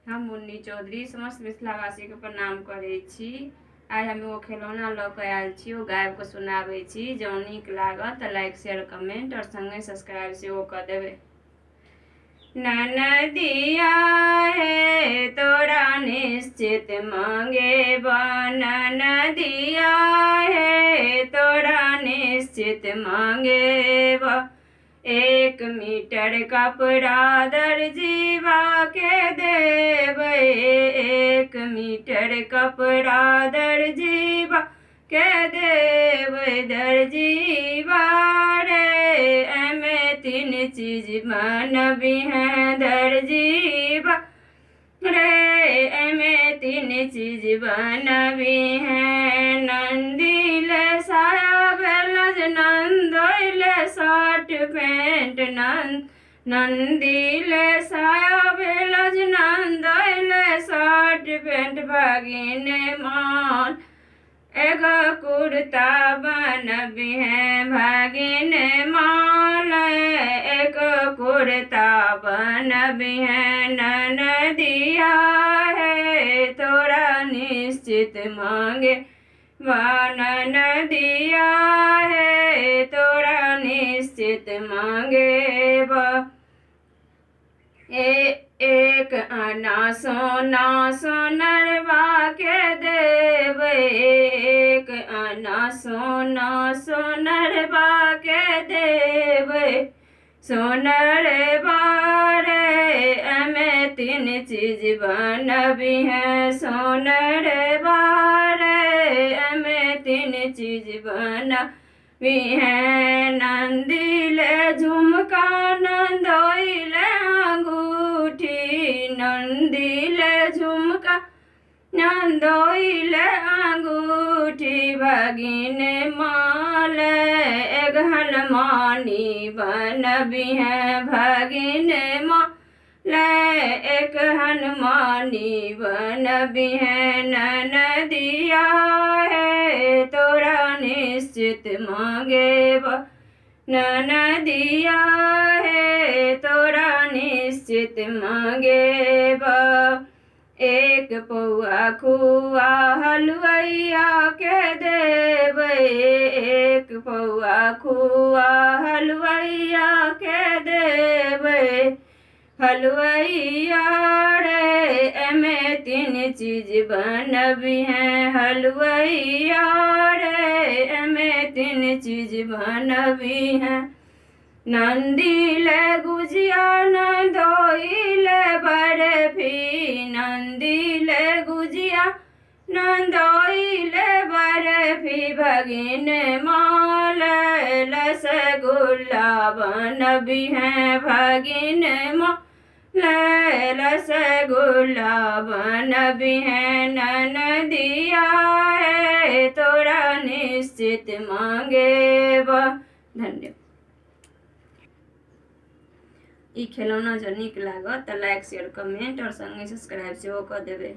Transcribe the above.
हम मुन्नी चौधरी समस्त मिथिलावासी के प्रणाम करे छी। आज हम एगो खिलौना ल के आयल छी, वो गायब के सुनाबे छी। जो नीक लागत तो लाइक शेयर कमेंट और संगे सब्सक्राइब से वो कर देवे। ननदिया है तोरा निश्चित मांगे बा, ननदिया है तोरा निश्चित मांगे बा। 1 मीटर कपड़ा दर्जीवा के देवे, 1 मीटर कपड़ा दर्जीवा के देवे। दर्जीवा रे एमे 3 चीज बनबी है, दर्जीवा रे एमे 3 चीज बनबी है। नंदील साया ब्लाउज, नंदोइल शर्ट पैंट, नंदील साया ब्लाउज, नंदोइल शर्ट पैंट। भागिन मान एगो कुर्ता बनबी है, भागिन मान एगो कुर्ता बनबी है। ननदिया है तोरा निश्चित मांगे बा, ननदिया है तोरा निश्चित मांगे बा। 1 आना सोना सोनरवा के देवे, 1 आना सोना सोनरवा के देवे। सोनरवा रे एमे 3 चीज बनबी है, सोनरवा रे एमे 3 चीज बनबी है। नंदील झुमका, नंदोइल अंगूठी, नंदील झुमका, नंदोइल अंगूठी। भागिन माल एक हनुमानी बनबी है, भागिन माल एक हनुमानी बनबी है। ननदिया है तोरा निश्चित मांगे बा, ननदिया है तोरा निश्चित मांगे बा। 1 पौआ खुआ हलवैया के देवे, 1 पौआ खुआ हलवैया के देवे। हलवैया रे एमे 3 चीज बनबी है, हलवैया रे एमे 3 चीज बनबी है। नंदील गुजिया, नंदोइल बर्फी, नंदील गुजिया, नंदोइल बर्फी। भागिन माल रसगुल्ला बनबी है, भागिन माल रसगुल्ला बनबी है। ननदिया है तोरा निश्चित मांगे बा। धन्यवाद। ई खिलौना जो नीक लागत तो लाइक शेयर कमेंट और संगे सब्सक्राइब से कर देवे।